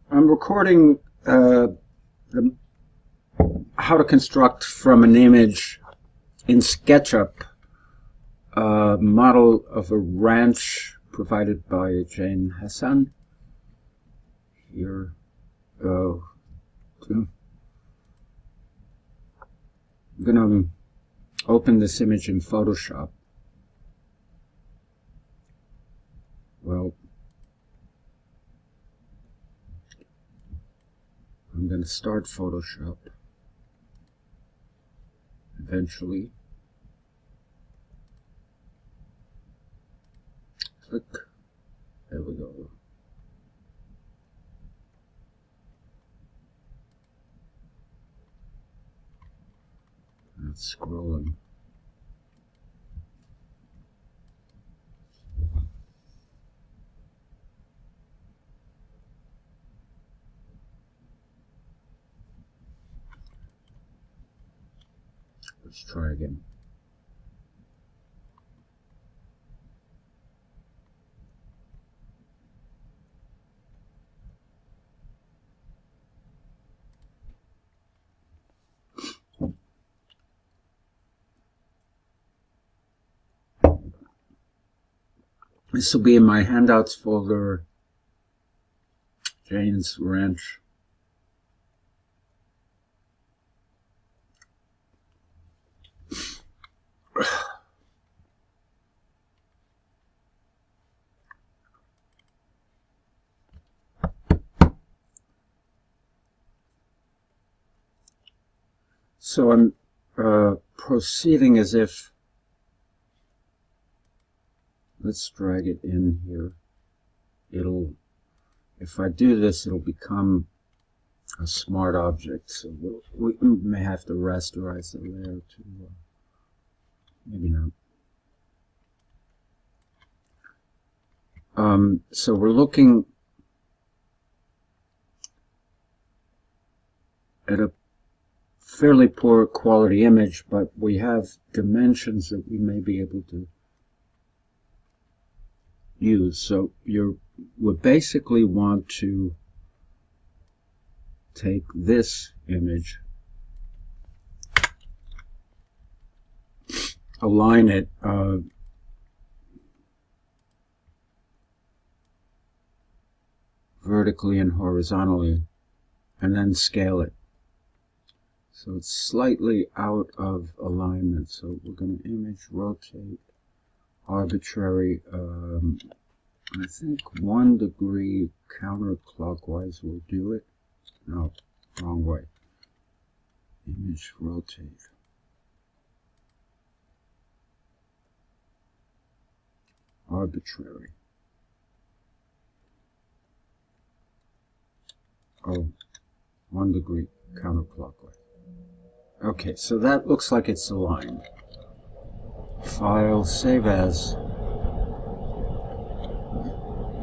I'm recording how to construct from an image in SketchUp a model of a ranch provided by Jane Hassan. Here, I'm going to open this image in Photoshop. Well, I'm going to start Photoshop eventually. Click. There we go. It's scrolling. Let's try again. This will be in my handouts folder, Jane's Ranch. So I'm proceeding as if, let's drag it in here. If I do this, it'll become a smart object. So we may have to rasterize the layer to, maybe not. So we're looking at a fairly poor quality image, but we have dimensions that we may be able to use. So we basically want to take this image, align it vertically and horizontally, and then scale it. So it's slightly out of alignment. So we're going to image, rotate, arbitrary, I think 1 degree counterclockwise will do it. No, wrong way. Image, rotate. Arbitrary. Oh, 1 degree counterclockwise. Okay, so that looks like it's aligned. File, save as.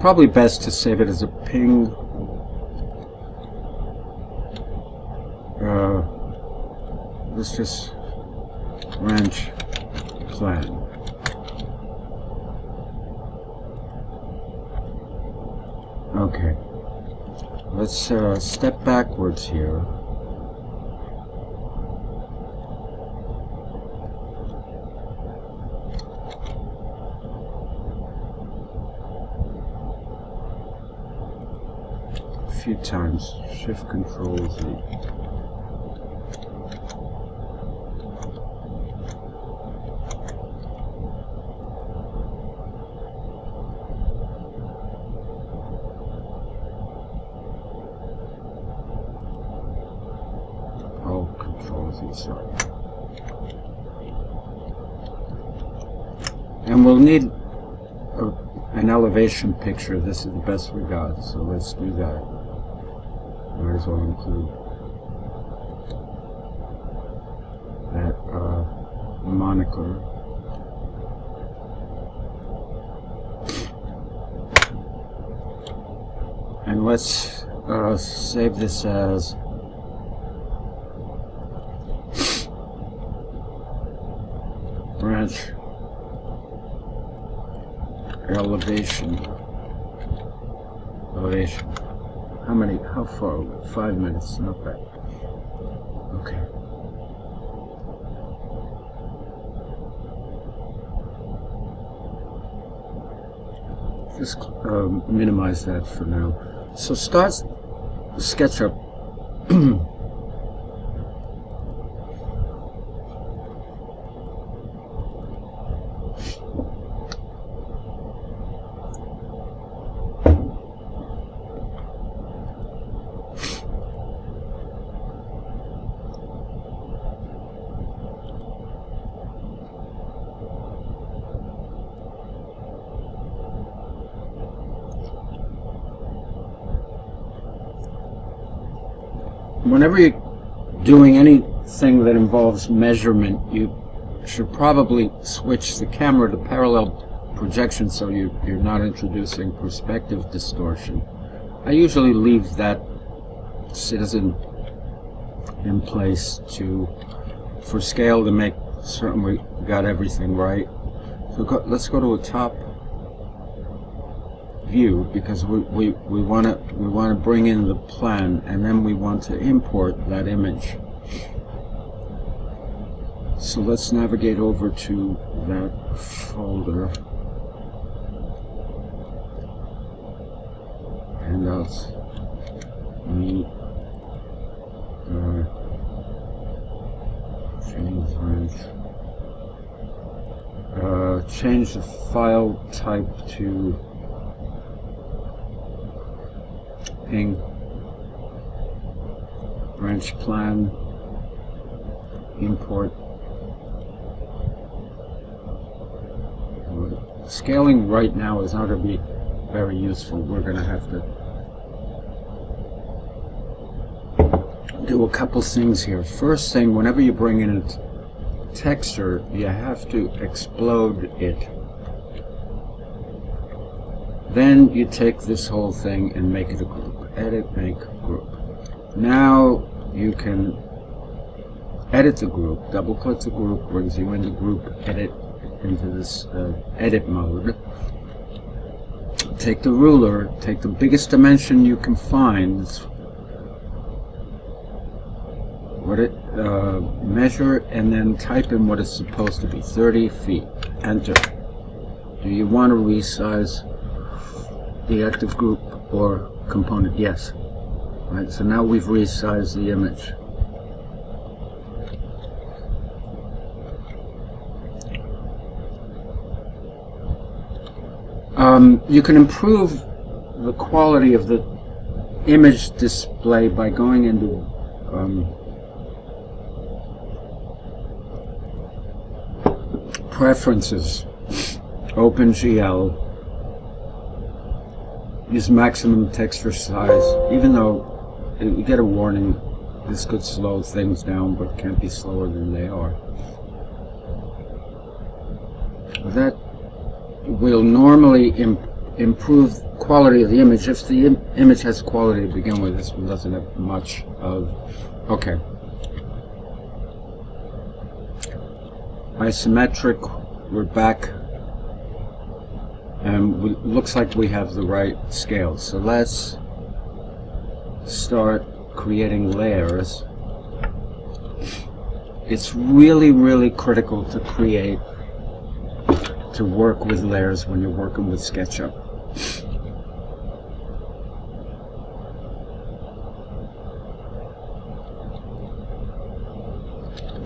Probably best to save it as a ping. Let's just ranch plan. Okay. Let's step backwards here. A few times. Shift Control Z. Sorry. And we'll need an elevation picture. This is the best we got, so let's do that. Might as well include that moniker. And let's save this as ranch elevation. how far? 5 minutes, not bad. Okay. Just minimize that for now. So start SketchUp. Whenever you're doing anything that involves measurement, you should probably switch the camera to parallel projection so you're not introducing perspective distortion. I usually leave that citizen in place for scale to make certain we got everything right. So let's go to a top view, because we want to bring in the plan, and then we want to import that image. So let's navigate over to that folder, handouts, meet, change range, change the file type to ping, branch plan, import. Scaling right now is not going to be very useful. We're going to have to do a couple things here. First thing, whenever you bring in a texture, you have to explode it. Then you take this whole thing and make it a group. Edit, make, group. Now you can edit the group. Double click the group, brings you into group edit, into this edit mode. Take the ruler, take the biggest dimension you can find. Measure and then type in what it's supposed to be. 30 feet. Enter. Do you want to resize the active group or component? Yes. Right, so now we've resized the image. You can improve the quality of the image display by going into Preferences, OpenGL, use maximum texture size. Even though you get a warning, this could slow things down, but can't be slower than they are. That will normally improve quality of the image. If the image has quality to begin with, this one doesn't have much of. Okay. Isometric, we're back, and looks like we have the right scale. So let's start creating layers. It's really critical to work with layers when you're working with SketchUp.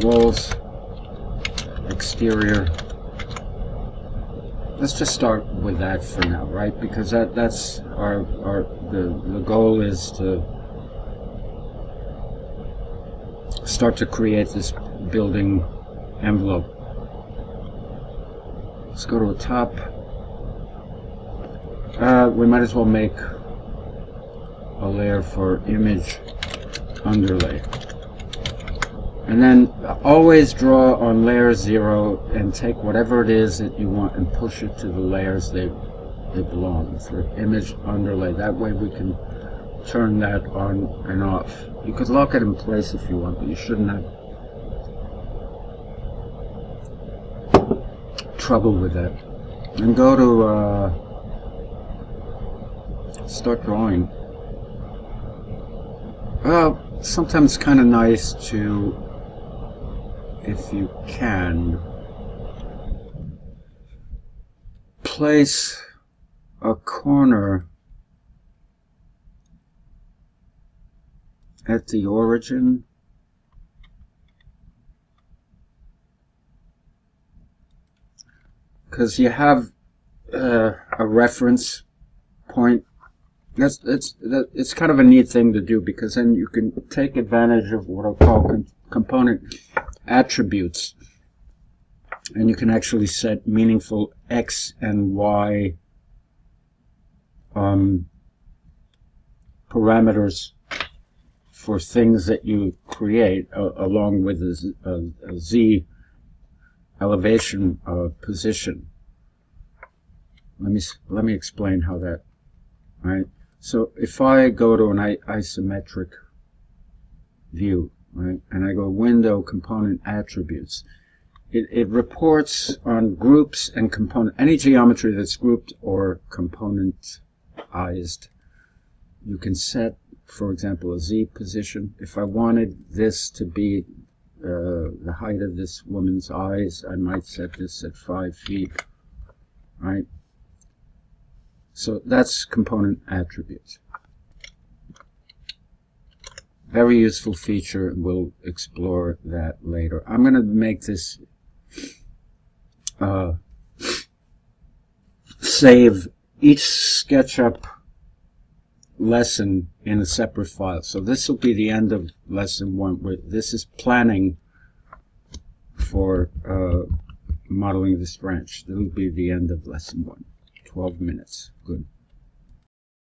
Walls, exterior. Let's just start with that for now, right? Because that's the goal is to start to create this building envelope. Let's go to the top. We might as well make a layer for image underlay. And then always draw on layer 0 and take whatever it is that you want and push it to the layers they belong. For image underlay. That way we can turn that on and off. You could lock it in place if you want, but you shouldn't have trouble with that. And go to start drawing. Well, sometimes it's kind of nice to, if you can, place a corner at the origin, because you have a reference point. It's kind of a neat thing to do, because then you can take advantage of what I'll call component attributes, and you can actually set meaningful X and Y parameters for things that you create, along with a Z elevation position. Let me explain how that. Right. So if I go to an isometric view, right, and I go Window, Component Attributes, it reports on groups and component, any geometry that's grouped or componentized. You can set, for example, a Z position. If I wanted this to be the height of this woman's eyes, I might set this at 5 feet, right? So that's component attributes. Very useful feature, and we'll explore that later. I'm going to make this save each SketchUp lesson in a separate file. So this will be the end of lesson 1. This is planning for modeling this branch. This will be the end of lesson 1. 12 minutes. Good.